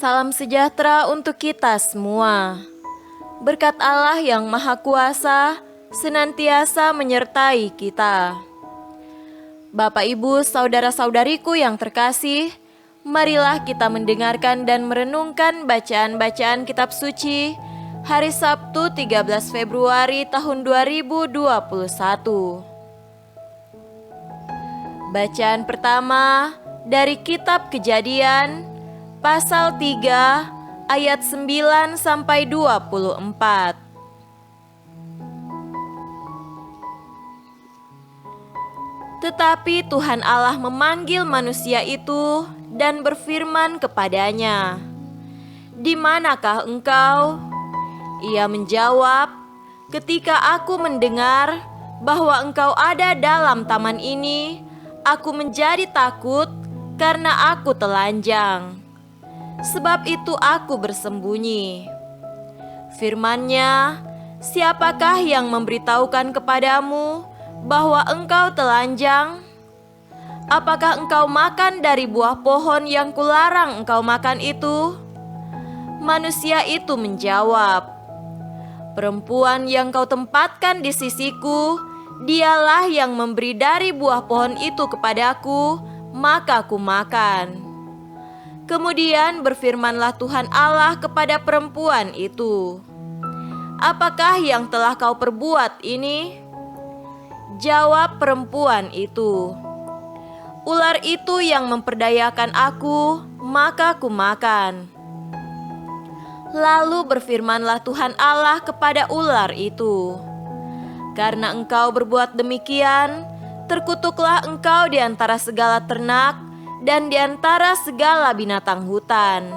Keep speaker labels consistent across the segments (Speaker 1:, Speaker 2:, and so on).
Speaker 1: Salam sejahtera untuk kita semua. Berkat Allah yang Maha Kuasa senantiasa menyertai kita. Bapak, Ibu, saudara-saudariku yang terkasih, marilah kita mendengarkan dan merenungkan bacaan-bacaan kitab suci hari Sabtu 13 Februari tahun 2021. Bacaan pertama dari kitab Kejadian pasal 3 ayat 9 sampai 24. Tetapi Tuhan Allah memanggil manusia itu dan berfirman kepadanya, "Di manakah engkau?" Ia menjawab, "Ketika aku mendengar bahwa engkau ada dalam taman ini, aku menjadi takut karena aku telanjang. Sebab itu aku bersembunyi." Firman-Nya, "Siapakah yang memberitahukan kepadamu bahwa engkau telanjang? Apakah engkau makan dari buah pohon yang kularang engkau makan itu?" Manusia itu menjawab, "Perempuan yang kau tempatkan di sisiku, dialah yang memberi dari buah pohon itu kepadaku, maka ku makan." Kemudian berfirmanlah Tuhan Allah kepada perempuan itu, "Apakah yang telah kau perbuat ini?" Jawab perempuan itu, "Ular itu yang memperdayakan aku, maka ku makan." Lalu berfirmanlah Tuhan Allah kepada ular itu, "Karena engkau berbuat demikian, terkutuklah engkau di antara segala ternak dan di antara segala binatang hutan.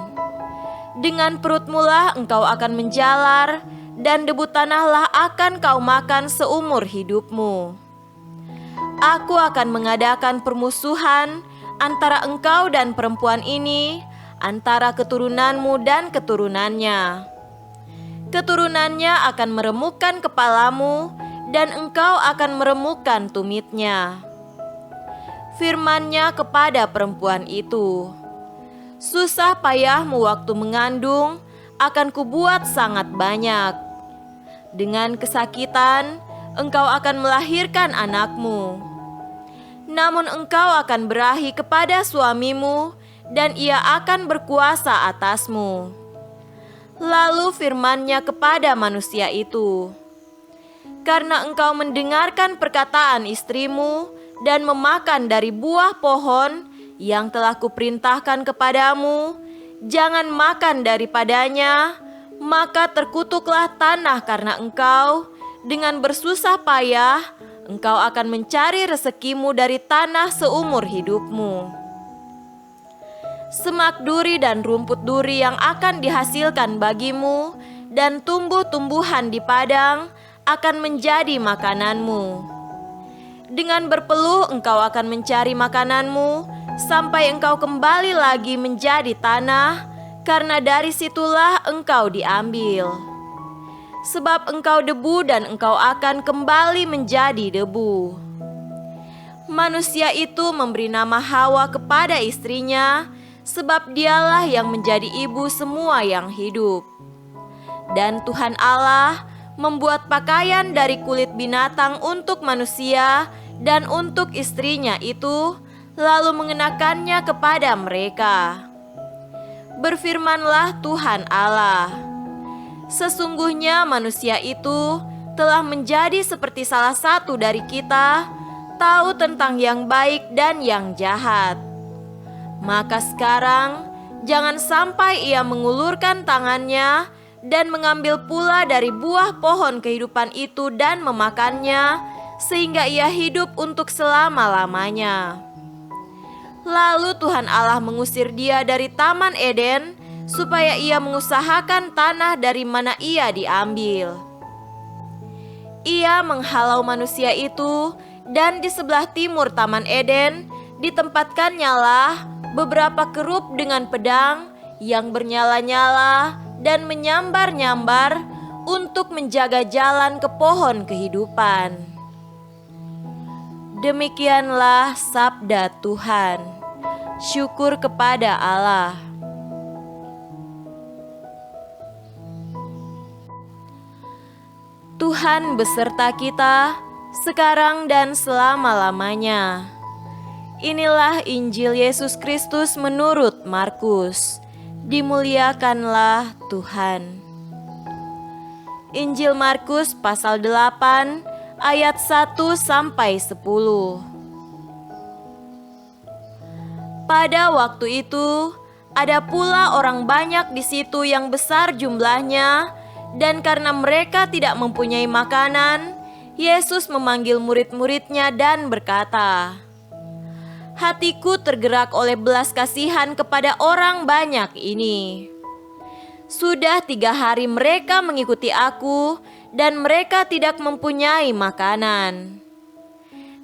Speaker 1: Dengan perutmulah engkau akan menjalar, dan debu tanahlah akan kau makan seumur hidupmu. Aku akan mengadakan permusuhan antara engkau dan perempuan ini, antara keturunanmu dan keturunannya. Keturunannya akan meremukkan kepalamu, dan engkau akan meremukkan tumitnya." Firman-Nya kepada perempuan itu, "Susah payahmu waktu mengandung akan kubuat sangat banyak. Dengan kesakitan engkau akan melahirkan anakmu. Namun engkau akan berahi kepada suamimu, dan ia akan berkuasa atasmu." Lalu firman-Nya kepada manusia itu, "Karena engkau mendengarkan perkataan istrimu dan memakan dari buah pohon yang telah kuperintahkan kepadamu, jangan makan daripadanya, maka terkutuklah tanah karena engkau. Dengan bersusah payah engkau akan mencari rezekimu dari tanah seumur hidupmu. Semak duri dan rumput duri yang akan dihasilkan bagimu, dan tumbuh-tumbuhan di padang akan menjadi makananmu. Dengan berpeluh engkau akan mencari makananmu, sampai engkau kembali lagi menjadi tanah, karena dari situlah engkau diambil. Sebab engkau debu dan engkau akan kembali menjadi debu." Manusia itu memberi nama Hawa kepada istrinya, sebab dialah yang menjadi ibu semua yang hidup. Dan Tuhan Allah membuat pakaian dari kulit binatang untuk manusia dan untuk istrinya itu, lalu mengenakannya kepada mereka. Berfirmanlah Tuhan Allah, "Sesungguhnya manusia itu telah menjadi seperti salah satu dari kita, tahu tentang yang baik dan yang jahat. Maka sekarang jangan sampai ia mengulurkan tangannya dan mengambil pula dari buah pohon kehidupan itu dan memakannya, sehingga ia hidup untuk selama-lamanya." Lalu Tuhan Allah mengusir dia dari Taman Eden, supaya ia mengusahakan tanah dari mana ia diambil. Ia menghalau manusia itu, dan di sebelah timur Taman Eden ditempatkannya beberapa kerup dengan pedang yang bernyala-nyala dan menyambar-nyambar untuk menjaga jalan ke pohon kehidupan. Demikianlah sabda Tuhan. Syukur kepada Allah. Tuhan beserta kita, sekarang dan selama-lamanya. Inilah Injil Yesus Kristus menurut Markus. Dimuliakanlah Tuhan. Injil Markus pasal 8 ayat 1 sampai 10. Pada waktu itu, ada pula orang banyak di situ yang besar jumlahnya, dan karena mereka tidak mempunyai makanan, Yesus memanggil murid-muridnya dan berkata, "Hatiku tergerak oleh belas kasihan kepada orang banyak ini. Sudah 3 hari mereka mengikuti aku, dan mereka tidak mempunyai makanan.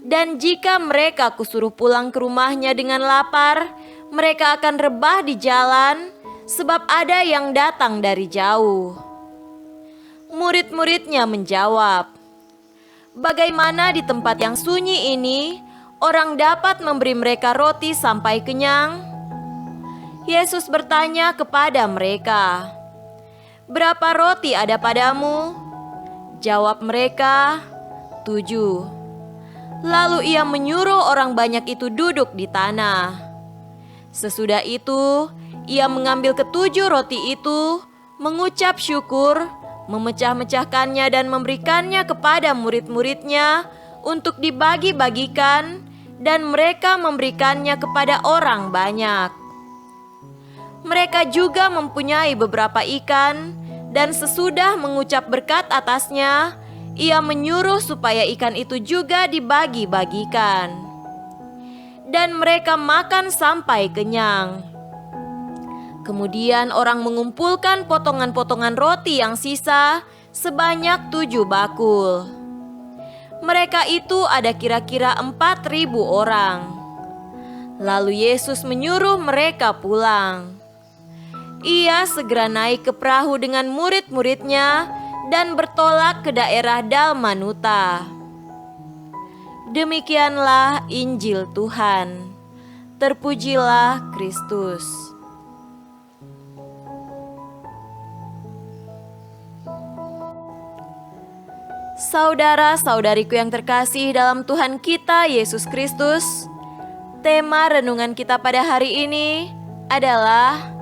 Speaker 1: Dan jika mereka kusuruh pulang ke rumahnya dengan lapar, mereka akan rebah di jalan, sebab ada yang datang dari jauh." Murid-muridnya menjawab, "Bagaimana di tempat yang sunyi ini orang dapat memberi mereka roti sampai kenyang?" Yesus bertanya kepada mereka, "Berapa roti ada padamu?" Jawab mereka, 7. Lalu ia menyuruh orang banyak itu duduk di tanah. Sesudah itu, ia mengambil ke-7 roti itu, mengucap syukur, memecah-mecahkannya dan memberikannya kepada murid-muridnya untuk dibagi-bagikan, dan mereka memberikannya kepada orang banyak. Mereka juga mempunyai beberapa ikan, dan sesudah mengucap berkat atasnya, ia menyuruh supaya ikan itu juga dibagi-bagikan. Dan mereka makan sampai kenyang. Kemudian orang mengumpulkan potongan-potongan roti yang sisa sebanyak 7 bakul. Mereka itu ada kira-kira 4.000 orang. Lalu Yesus menyuruh mereka pulang. Ia segera naik ke perahu dengan murid-muridnya dan bertolak ke daerah Dalmanuta. Demikianlah Injil Tuhan. Terpujilah Kristus. Saudara-saudariku yang terkasih dalam Tuhan kita Yesus Kristus, tema renungan kita pada hari ini adalah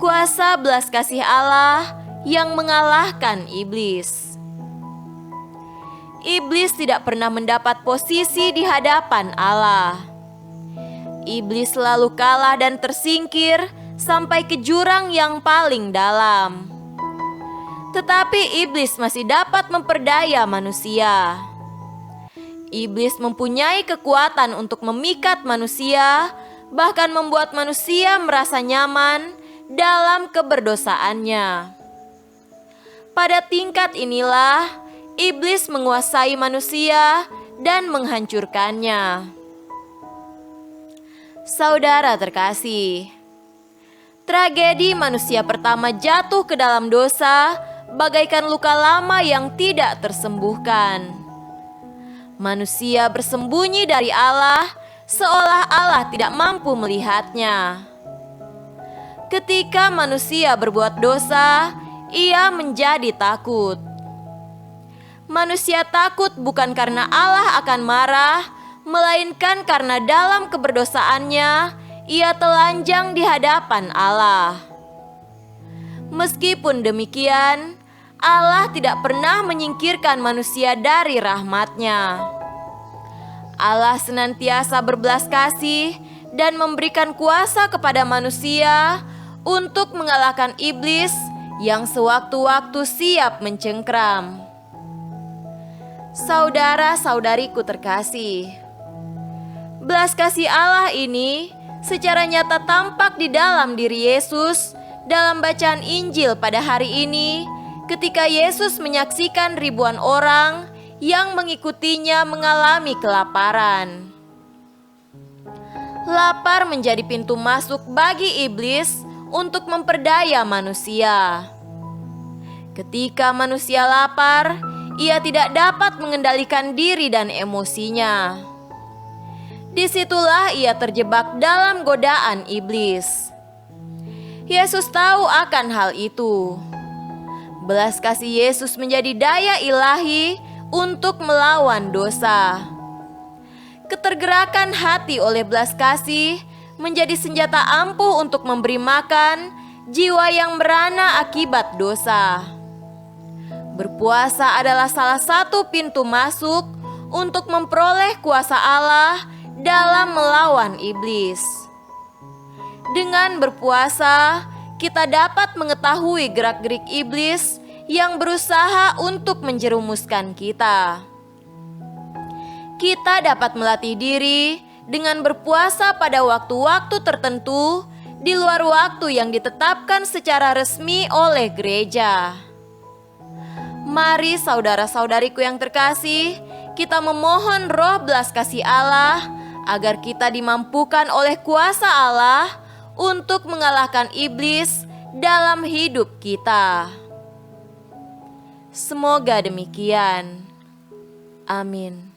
Speaker 1: kuasa belas kasih Allah yang mengalahkan iblis. Iblis tidak pernah mendapat posisi di hadapan Allah. Iblis selalu kalah dan tersingkir sampai ke jurang yang paling dalam. Tetapi iblis masih dapat memperdaya manusia. Iblis mempunyai kekuatan untuk memikat manusia, bahkan membuat manusia merasa nyaman dalam keberdosaannya. Pada tingkat inilah iblis menguasai manusia dan menghancurkannya. Saudara terkasih, tragedi manusia pertama jatuh ke dalam dosa bagaikan luka lama yang tidak tersembuhkan. Manusia bersembunyi dari Allah, seolah Allah tidak mampu melihatnya. Ketika manusia berbuat dosa, ia menjadi takut. Manusia takut bukan karena Allah akan marah, melainkan karena dalam keberdosaannya ia telanjang di hadapan Allah. Meskipun demikian, Allah tidak pernah menyingkirkan manusia dari rahmat-Nya. Allah senantiasa berbelas kasih dan memberikan kuasa kepada manusia untuk mengalahkan iblis yang sewaktu-waktu siap mencengkram. Saudara-saudariku terkasih, belas kasih Allah ini secara nyata tampak di dalam diri Yesus dalam bacaan Injil pada hari ini, ketika Yesus menyaksikan ribuan orang yang mengikutinya mengalami kelaparan. Lapar menjadi pintu masuk bagi iblis untuk memperdaya manusia. Ketika manusia lapar, ia tidak dapat mengendalikan diri dan emosinya. Disitulah ia terjebak dalam godaan iblis. Yesus tahu akan hal itu. Belas kasih Yesus menjadi daya ilahi untuk melawan dosa. Ketergerakan hati oleh belas kasih menjadi senjata ampuh untuk memberi makan jiwa yang merana akibat dosa. Berpuasa adalah salah satu pintu masuk untuk memperoleh kuasa Allah dalam melawan iblis. Dengan berpuasa, kita dapat mengetahui gerak-gerik iblis yang berusaha untuk menjerumuskan kita. Kita dapat melatih diri dengan berpuasa pada waktu-waktu tertentu di luar waktu yang ditetapkan secara resmi oleh gereja. Mari saudara-saudariku yang terkasih, kita memohon roh belas kasih Allah agar kita dimampukan oleh kuasa Allah untuk mengalahkan iblis dalam hidup kita. Semoga demikian. Amin.